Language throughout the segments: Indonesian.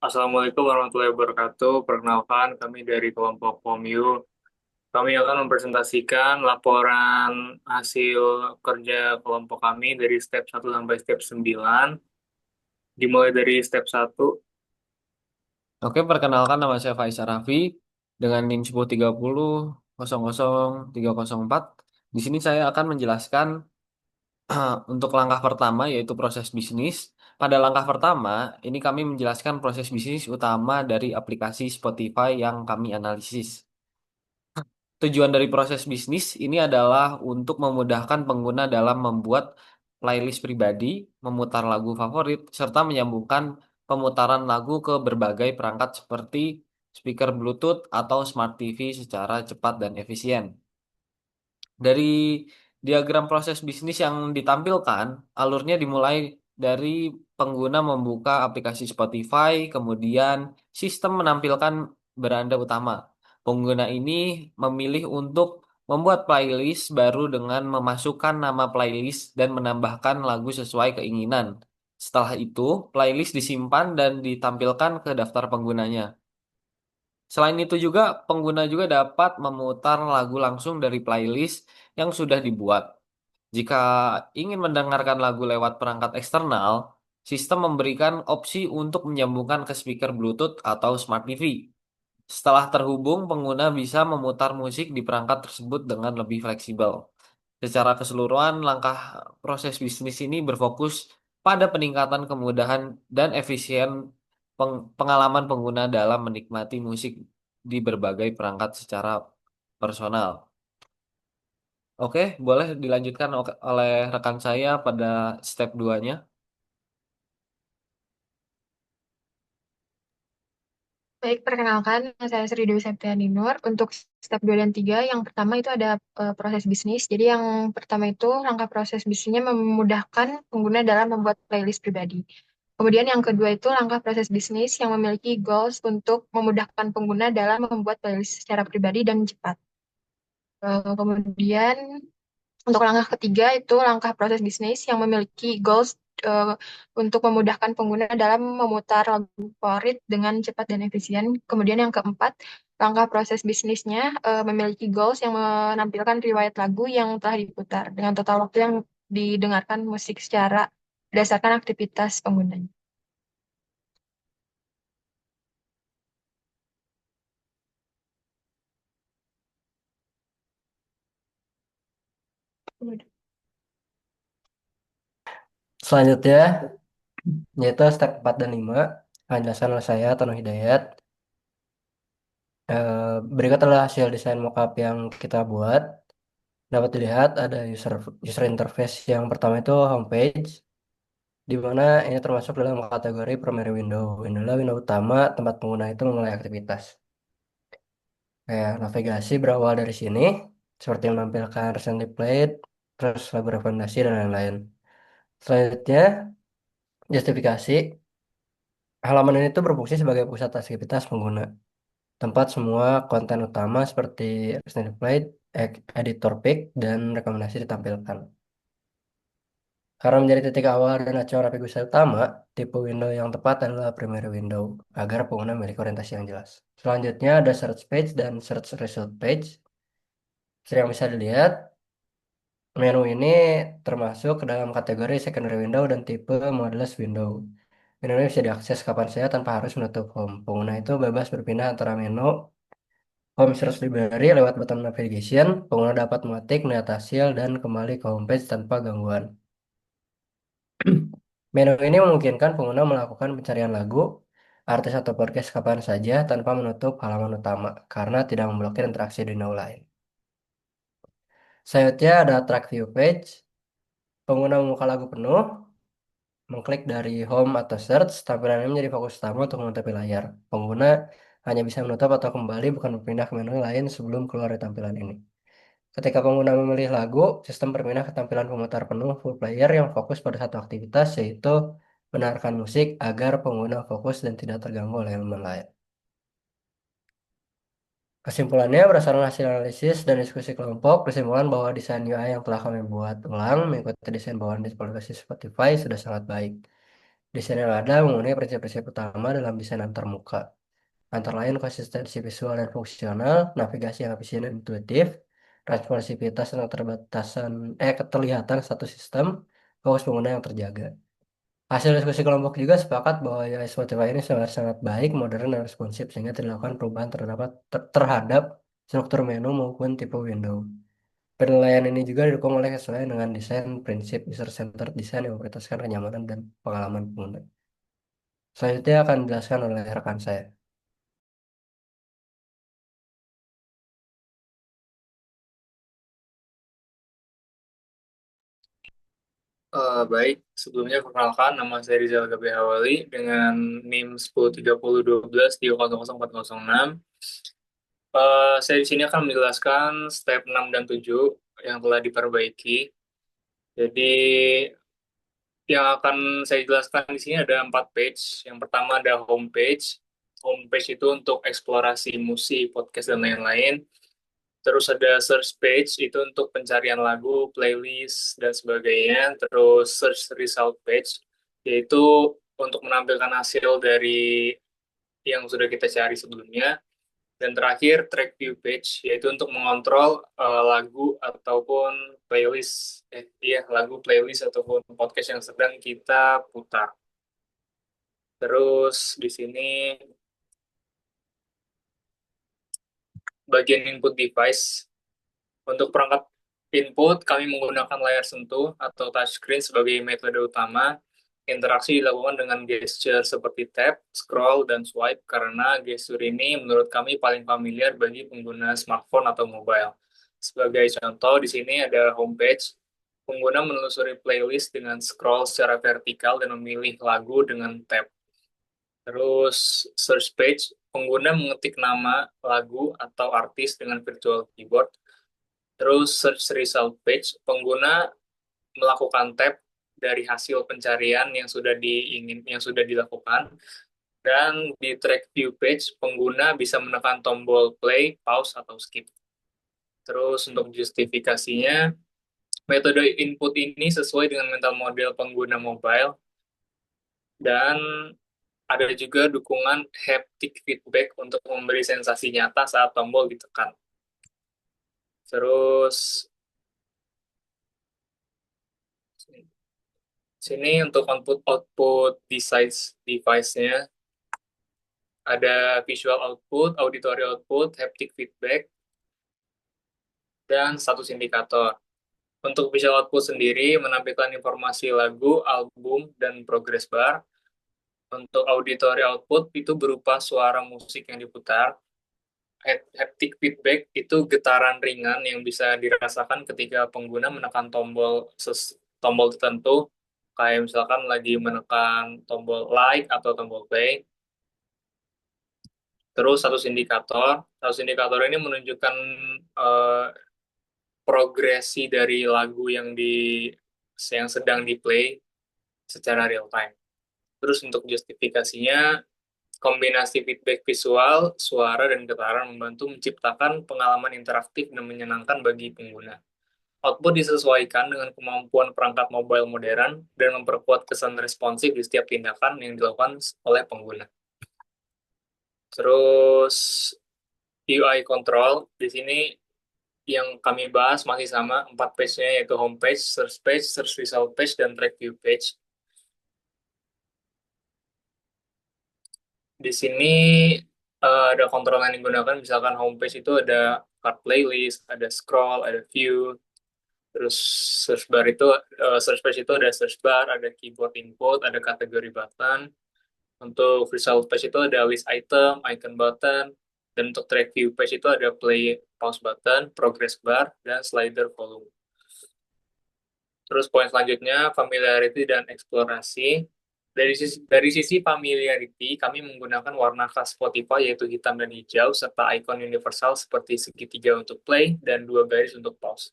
Assalamualaikum warahmatullahi wabarakatuh. Perkenalkan, kami dari kelompok Komyu. Kami akan mempresentasikan laporan hasil kerja kelompok kami dari step 1 sampai step 9. Dimulai dari step 1. Oke, perkenalkan nama saya Faisal Raffi dengan NIM 103000304. Di sini saya akan menjelaskan untuk langkah pertama yaitu proses bisnis. Pada langkah pertama, ini kami menjelaskan proses bisnis utama dari aplikasi Spotify yang kami analisis. Tujuan dari proses bisnis ini adalah untuk memudahkan pengguna dalam membuat playlist pribadi, memutar lagu favorit, serta menyambungkan pemutaran lagu ke berbagai perangkat seperti speaker Bluetooth atau Smart TV secara cepat dan efisien. Dari diagram proses bisnis yang ditampilkan, alurnya dimulai dari pengguna membuka aplikasi Spotify, kemudian sistem menampilkan beranda utama. Pengguna ini memilih untuk membuat playlist baru dengan memasukkan nama playlist dan menambahkan lagu sesuai keinginan. Setelah itu, playlist disimpan dan ditampilkan ke daftar penggunanya. Selain itu juga, pengguna juga dapat memutar lagu langsung dari playlist yang sudah dibuat. Jika ingin mendengarkan lagu lewat perangkat eksternal, sistem memberikan opsi untuk menyambungkan ke speaker Bluetooth atau Smart TV. Setelah terhubung, pengguna bisa memutar musik di perangkat tersebut dengan lebih fleksibel. Secara keseluruhan, langkah proses bisnis ini berfokus pada peningkatan kemudahan dan efisien pengalaman pengguna dalam menikmati musik di berbagai perangkat secara personal. Oke, boleh dilanjutkan oleh rekan saya pada step 2-nya. Baik, perkenalkan, saya Sri Dewi Septiani Nur. Untuk step 2 dan 3, yang pertama itu ada proses bisnis. Jadi yang pertama itu langkah proses bisnisnya memudahkan pengguna dalam membuat playlist pribadi. Kemudian yang kedua itu langkah proses bisnis yang memiliki goals untuk memudahkan pengguna dalam membuat playlist secara pribadi dan cepat. Kemudian untuk langkah ketiga itu langkah proses bisnis yang memiliki goals eh, untuk memudahkan pengguna dalam memutar lagu favorit dengan cepat dan efisien. Kemudian yang keempat, langkah proses bisnisnya memiliki goals yang menampilkan riwayat lagu yang telah diputar dengan total waktu yang didengarkan musik secara berdasarkan aktivitas pengguna. Selanjutnya, yaitu step 4 dan 5, akan dijelaskan oleh saya, Tono Hidayat. Berikut adalah hasil desain mockup yang kita buat. Dapat dilihat ada user interface yang pertama itu homepage, di mana ini termasuk dalam kategori primary window. Ini adalah window utama tempat pengguna itu memulai aktivitas. Kayak navigasi berawal dari sini, seperti menampilkan recently played, terus lagu rekomendasi, dan lain-lain. Selanjutnya, justifikasi. Halaman ini tuh berfungsi sebagai pusat aktivitas pengguna. Tempat semua konten utama seperti extended plate, editor pick, dan rekomendasi ditampilkan. Karena menjadi titik awal dan acuan navigasi utama, tipe window yang tepat adalah primary window, agar pengguna memiliki orientasi yang jelas. Selanjutnya ada search page dan search result page. Seperti yang bisa dilihat, menu ini termasuk ke dalam kategori secondary window dan tipe modeless window. Menu ini bisa diakses kapan saja tanpa harus menutup home. Pengguna itu bebas berpindah antara menu Home Search Library lewat button navigation, pengguna dapat mengetik, melihat hasil, dan kembali ke homepage tanpa gangguan. Menu ini memungkinkan pengguna melakukan pencarian lagu, artis atau podcast kapan saja tanpa menutup halaman utama, karena tidak memblokir interaksi di window lain. Selanjutnya ada track view page. Pengguna membuka lagu penuh, mengklik dari home atau search, tampilan ini menjadi fokus utama untuk menutupi layar. Pengguna hanya bisa menutup atau kembali, bukan berpindah ke menu lain sebelum keluar dari tampilan ini. Ketika pengguna memilih lagu, sistem berpindah ke tampilan pemutar penuh full player yang fokus pada satu aktivitas, yaitu mendengarkan musik agar pengguna fokus dan tidak terganggu oleh elemen lain. Kesimpulannya, berdasarkan hasil analisis dan diskusi kelompok, kesimpulan bahwa desain UI yang telah kami buat ulang mengikuti desain bawaan di aplikasi Spotify sudah sangat baik. Desain yang ada mengenai prinsip-prinsip utama dalam desain antarmuka, antara lain konsistensi visual dan fungsional, navigasi yang efisien dan intuitif, responsivitas dan keterlihatan satu sistem, fokus pengguna yang terjaga. Hasil diskusi kelompok juga sepakat bahwa UI Spotify ini sangat-sangat baik, modern, dan responsif sehingga tidak dilakukan perubahan terhadap struktur menu maupun tipe window. Penilaian ini juga didukung oleh sesuai dengan desain prinsip user-centered design yang memprioritaskan kenyamanan dan pengalaman pengguna. Selanjutnya akan dijelaskan oleh rekan saya. Baik, sebelumnya perkenalkan nama saya Rizal Gabriel Hawali dengan NIM 103012300406. Saya di sini akan menjelaskan step 6 dan 7 yang telah diperbaiki. Jadi yang akan saya jelaskan di sini ada 4 page. Yang pertama ada homepage. Homepage itu untuk eksplorasi musik, podcast, dan lain-lain. Terus ada search page, itu untuk pencarian lagu, playlist, dan sebagainya. Terus search result page, yaitu untuk menampilkan hasil dari yang sudah kita cari sebelumnya. Dan terakhir, track view page, yaitu untuk mengontrol lagu ataupun playlist, lagu, playlist, ataupun podcast yang sedang kita putar. Terus di sini bagian input device. Untuk perangkat input, kami menggunakan layar sentuh atau touchscreen sebagai metode utama. Interaksi dilakukan dengan gesture seperti tap, scroll, dan swipe karena gesture ini menurut kami paling familiar bagi pengguna smartphone atau mobile. Sebagai contoh, di sini ada homepage. Pengguna menelusuri playlist dengan scroll secara vertikal dan memilih lagu dengan tap. Terus search page, pengguna mengetik nama, lagu, atau artis dengan virtual keyboard. Terus search result page, pengguna melakukan tab dari hasil pencarian yang sudah dilakukan. Dan di track view page, pengguna bisa menekan tombol play, pause, atau skip. Terus untuk justifikasinya, metode input ini sesuai dengan mental model pengguna mobile dan ada juga dukungan haptic feedback untuk memberi sensasi nyata saat tombol ditekan. Terus sini untuk output device-nya ada visual output, auditory output, haptic feedback, dan status indikator. Untuk visual output sendiri menampilkan informasi lagu, album, dan progress bar. Untuk auditory output itu berupa suara musik yang diputar. Haptic feedback itu getaran ringan yang bisa dirasakan ketika pengguna menekan tombol tertentu, kayak misalkan lagi menekan tombol like atau tombol play. Terus status indikator ini menunjukkan eh, progresi dari lagu yang sedang di play secara real time. Terus untuk justifikasinya, kombinasi feedback visual, suara, dan getaran membantu menciptakan pengalaman interaktif dan menyenangkan bagi pengguna. Output disesuaikan dengan kemampuan perangkat mobile modern dan memperkuat kesan responsif di setiap tindakan yang dilakukan oleh pengguna. Terus UI control, di sini yang kami bahas masih sama, 4 page-nya yaitu homepage, search result page, dan track view page. Di sini ada kontrol yang digunakan, misalkan homepage itu ada card playlist, ada scroll, ada view, terus search page itu ada search bar, ada keyboard input, ada kategori button. Untuk result page itu ada list item, icon button, dan untuk track view page itu ada play, pause button, progress bar, dan slider volume. Terus poin selanjutnya, familiarity dan eksplorasi. Dari sisi familiarity, kami menggunakan warna khas Spotify yaitu hitam dan hijau, serta ikon universal seperti segitiga untuk play dan 2 garis untuk pause.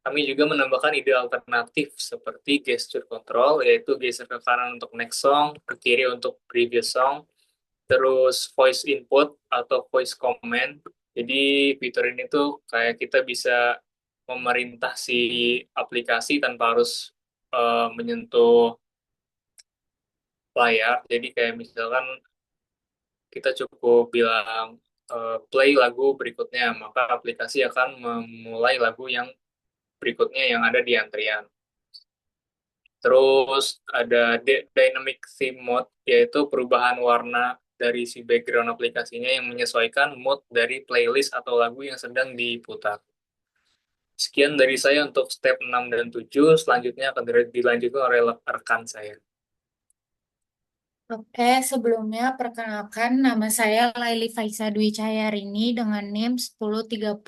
Kami juga menambahkan ide alternatif seperti gesture control, yaitu geser ke kanan untuk next song, ke kiri untuk previous song, terus voice input atau voice command. Jadi fitur ini tuh kayak kita bisa memerintah si aplikasi tanpa harus menyentuh layar. Jadi kayak misalkan kita cukup bilang play lagu berikutnya, maka aplikasi akan memulai lagu yang berikutnya yang ada di antrian. Terus ada dynamic theme mode, yaitu perubahan warna dari si background aplikasinya yang menyesuaikan mood dari playlist atau lagu yang sedang diputar. Sekian dari saya untuk step 6 dan 7. Selanjutnya akan dilanjutkan oleh rekan saya. Oke, sebelumnya perkenalkan nama saya Laili Faisa Dwi Cahyarini dengan NIM 1030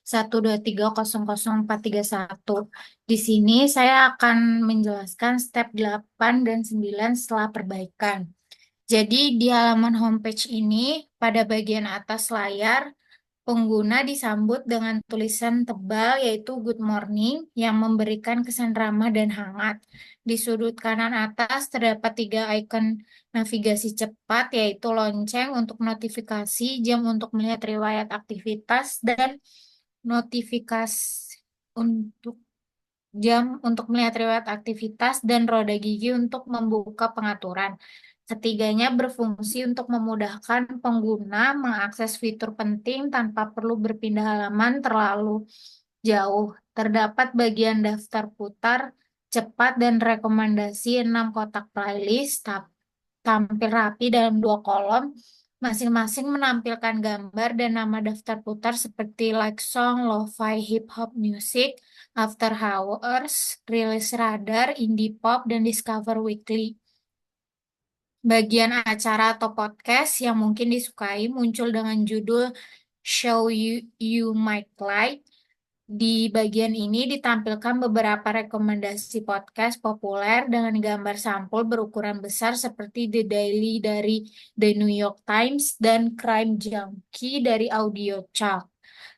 123000431. Di sini saya akan menjelaskan step 8 dan 9 setelah perbaikan. Jadi di halaman homepage ini pada bagian atas layar pengguna disambut dengan tulisan tebal yaitu Good Morning yang memberikan kesan ramah dan hangat. Di sudut kanan atas terdapat 3 ikon navigasi cepat yaitu lonceng untuk notifikasi, jam untuk melihat riwayat aktivitas, dan notifikasi untuk jam untuk melihat riwayat aktivitas, dan roda gigi untuk membuka pengaturan. Ketiganya berfungsi untuk memudahkan pengguna mengakses fitur penting tanpa perlu berpindah halaman terlalu jauh. Terdapat bagian daftar putar cepat dan rekomendasi 6 kotak playlist tampil rapi dalam 2 kolom. Masing-masing menampilkan gambar dan nama daftar putar seperti like song, lo-fi, hip hop music, after hours, release radar, indie pop, dan discover weekly. Bagian acara atau podcast yang mungkin disukai muncul dengan judul Show You Might Like. Di bagian ini ditampilkan beberapa rekomendasi podcast populer dengan gambar sampul berukuran besar seperti The Daily dari The New York Times dan Crime Junkie dari AudioChalk.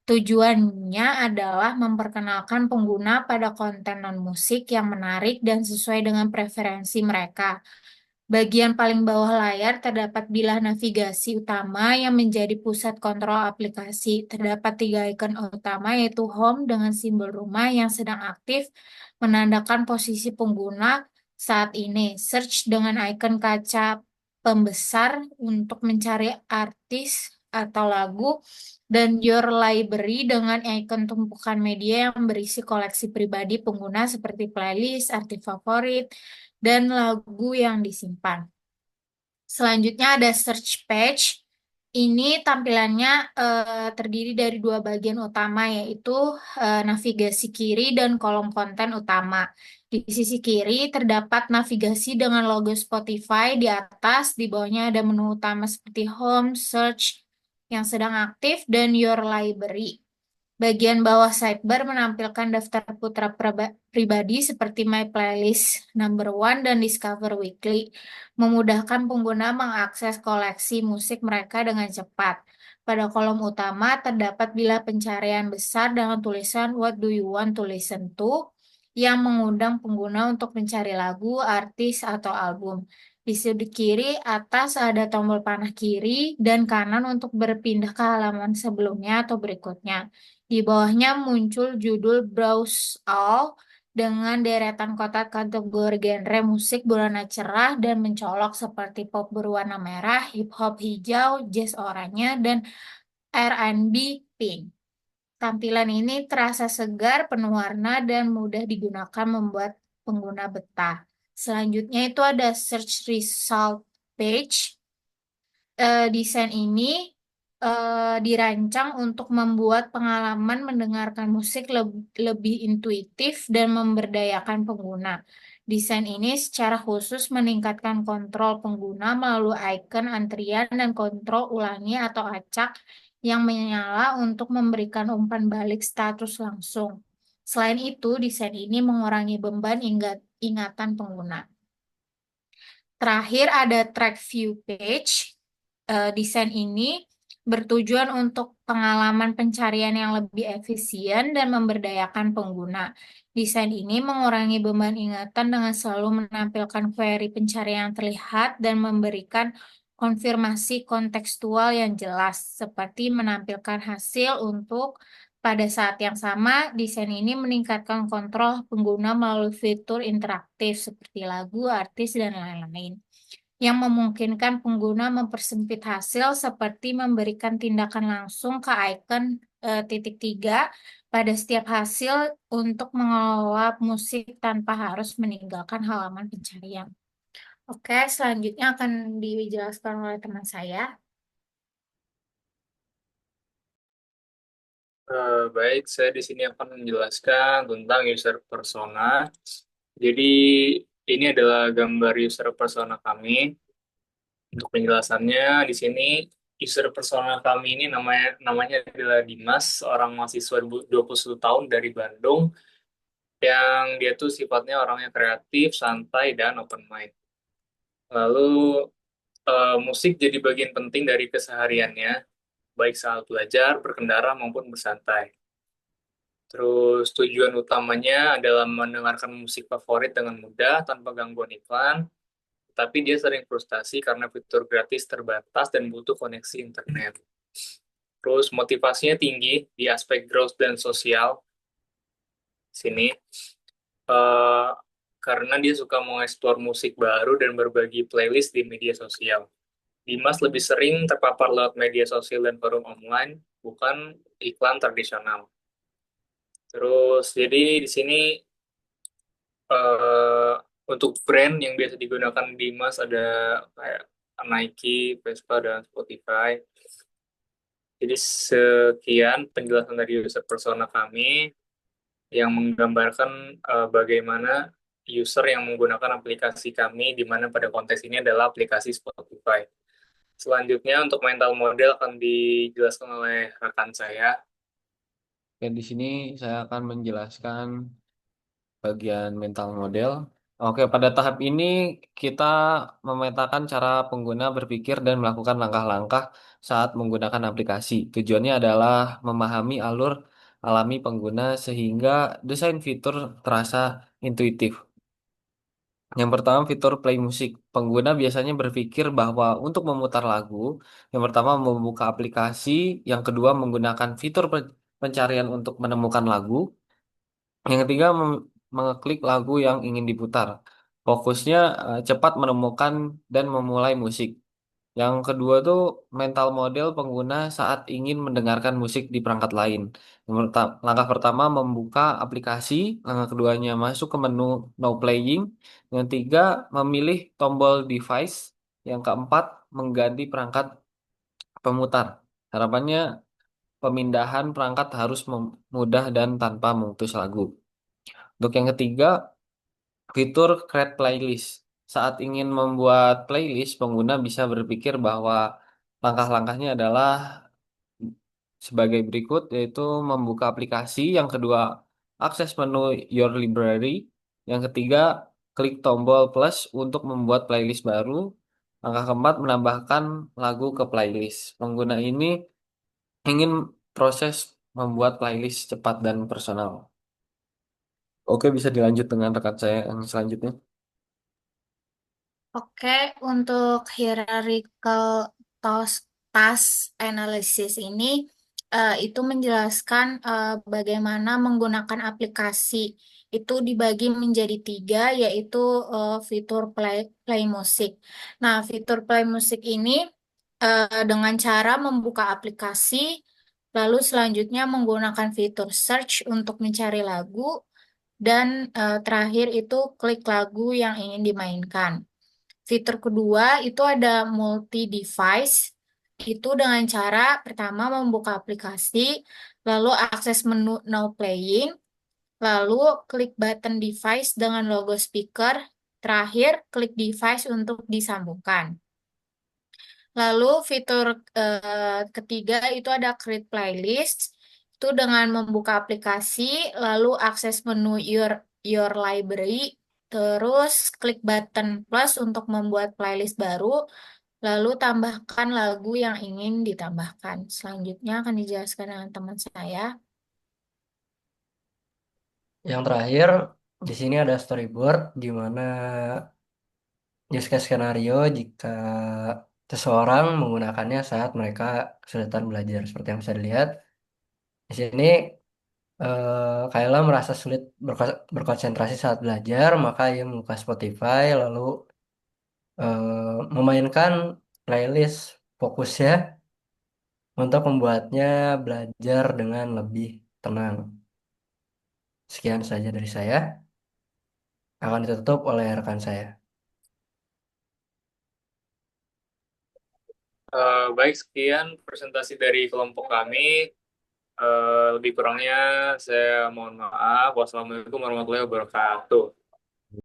Tujuannya adalah memperkenalkan pengguna pada konten non-musik yang menarik dan sesuai dengan preferensi mereka. Bagian paling bawah layar terdapat bilah navigasi utama yang menjadi pusat kontrol aplikasi. Terdapat 3 ikon utama yaitu Home dengan simbol rumah yang sedang aktif menandakan posisi pengguna saat ini. Search dengan ikon kaca pembesar untuk mencari artis atau lagu. Dan Your Library dengan ikon tumpukan media yang berisi koleksi pribadi pengguna seperti playlist, artis favorit, dan lagu yang disimpan. Selanjutnya ada search page. Ini tampilannya terdiri dari 2 bagian utama yaitu navigasi kiri dan kolom konten utama. Di sisi kiri terdapat navigasi dengan logo Spotify di atas, di bawahnya ada menu utama seperti Home, Search yang sedang aktif, dan Your Library. Bagian bawah sidebar menampilkan daftar putra pribadi seperti My Playlist Number One dan Discover Weekly, memudahkan pengguna mengakses koleksi musik mereka dengan cepat. Pada kolom utama terdapat bilah pencarian besar dengan tulisan What do you want to listen to, yang mengundang pengguna untuk mencari lagu, artis, atau album. Di sudut kiri atas ada tombol panah kiri dan kanan untuk berpindah ke halaman sebelumnya atau berikutnya. Di bawahnya muncul judul Browse All dengan deretan kotak kategori genre musik berwarna cerah dan mencolok seperti pop berwarna merah, hip hop hijau, jazz oranye, dan R&B pink. Tampilan ini terasa segar, penuh warna, dan mudah digunakan membuat pengguna betah. Selanjutnya itu ada search result page. Desain ini dirancang untuk membuat pengalaman mendengarkan musik lebih intuitif dan memberdayakan pengguna. Desain ini secara khusus meningkatkan kontrol pengguna melalui ikon antrian dan kontrol ulangi atau acak yang menyala untuk memberikan umpan balik status langsung. Selain itu, desain ini mengurangi beban ingatan pengguna. Terakhir ada track view page. Desain ini bertujuan untuk pengalaman pencarian yang lebih efisien dan memberdayakan pengguna. Desain ini mengurangi beban ingatan dengan selalu menampilkan query pencarian yang terlihat dan memberikan konfirmasi kontekstual yang jelas, seperti menampilkan hasil untuk pada saat yang sama. Desain ini meningkatkan kontrol pengguna melalui fitur interaktif seperti lagu, artis, dan lain-lain. yang memungkinkan pengguna mempersempit hasil seperti memberikan tindakan langsung ke icon titik tiga pada setiap hasil untuk mengelola musik tanpa harus meninggalkan halaman pencarian. Oke, selanjutnya akan dijelaskan oleh teman saya. Baik, saya di sini akan menjelaskan tentang user persona. Jadi, ini adalah gambar user persona kami. Untuk penjelasannya, di sini user persona kami ini namanya adalah Dimas, seorang mahasiswa 21 tahun dari Bandung, yang dia tuh sifatnya orangnya kreatif, santai, dan open mind. Lalu, musik jadi bagian penting dari kesehariannya, baik saat belajar, berkendara, maupun bersantai. Terus tujuan utamanya adalah mendengarkan musik favorit dengan mudah tanpa gangguan iklan, tapi dia sering frustasi karena fitur gratis terbatas dan butuh koneksi internet. Terus motivasinya tinggi di aspek growth dan sosial sini, eh, karena dia suka mengeksplor musik baru dan berbagi playlist di media sosial. Dimas lebih sering terpapar lewat media sosial dan forum online, bukan iklan tradisional. Terus jadi di sini eh untuk brand yang biasa digunakan di Mas ada kayak Nike, Vespa, dan Spotify. Jadi sekian penjelasan dari user persona kami yang menggambarkan bagaimana user yang menggunakan aplikasi kami, di mana pada konteks ini adalah aplikasi Spotify. Selanjutnya untuk mental model akan dijelaskan oleh rekan saya. Dan di sini saya akan menjelaskan bagian mental model. Oke, pada tahap ini kita memetakan cara pengguna berpikir dan melakukan langkah-langkah saat menggunakan aplikasi. Tujuannya adalah memahami alur alami pengguna sehingga desain fitur terasa intuitif. Yang pertama, fitur play musik. Pengguna biasanya berpikir bahwa untuk memutar lagu, yang pertama membuka aplikasi, yang kedua menggunakan fitur pencarian untuk menemukan lagu, yang ketiga, mengeklik lagu yang ingin diputar. Fokusnya cepat menemukan dan memulai musik. Yang kedua tuh mental model pengguna saat ingin mendengarkan musik di perangkat lain. Langkah pertama membuka aplikasi, langkah keduanya masuk ke menu no playing, yang ketiga memilih tombol device, yang keempat mengganti perangkat pemutar. Harapannya pemindahan perangkat harus mudah dan tanpa memutus lagu. Untuk yang ketiga, fitur create playlist. Saat ingin membuat playlist, pengguna bisa berpikir bahwa langkah-langkahnya adalah sebagai berikut, yaitu membuka aplikasi, yang kedua, akses menu Your Library, yang ketiga, klik tombol plus untuk membuat playlist baru, langkah keempat, menambahkan lagu ke playlist. Pengguna ini ingin proses membuat playlist cepat dan personal. Oke, bisa dilanjut dengan rekan saya yang selanjutnya. Oke, untuk hierarchical task analysis ini itu menjelaskan bagaimana menggunakan aplikasi itu dibagi menjadi tiga, yaitu fitur play musik. Nah, fitur play musik ini dengan cara membuka aplikasi, lalu selanjutnya menggunakan fitur search untuk mencari lagu, dan terakhir itu klik lagu yang ingin dimainkan. Fitur kedua itu ada multi device. Itu dengan cara pertama membuka aplikasi, lalu akses menu now playing, lalu klik button device dengan logo speaker, terakhir klik device untuk disambungkan. Lalu fitur ketiga itu ada create playlist. Itu dengan membuka aplikasi, lalu akses menu your library, terus klik button plus untuk membuat playlist baru, lalu tambahkan lagu yang ingin ditambahkan. Selanjutnya akan dijelaskan dengan teman saya. Yang terakhir, di sini ada storyboard di mana use case skenario jika seseorang menggunakannya saat mereka kesulitan belajar. Seperti yang bisa dilihat di sini, Kayla merasa sulit berkonsentrasi saat belajar, maka ia membuka Spotify, lalu memainkan playlist fokusnya untuk membuatnya belajar dengan lebih tenang. Sekian saja dari saya, akan ditutup oleh rekan saya. Baik, sekian presentasi dari kelompok kami. Lebih kurangnya saya mohon maaf. Wassalamualaikum warahmatullahi wabarakatuh.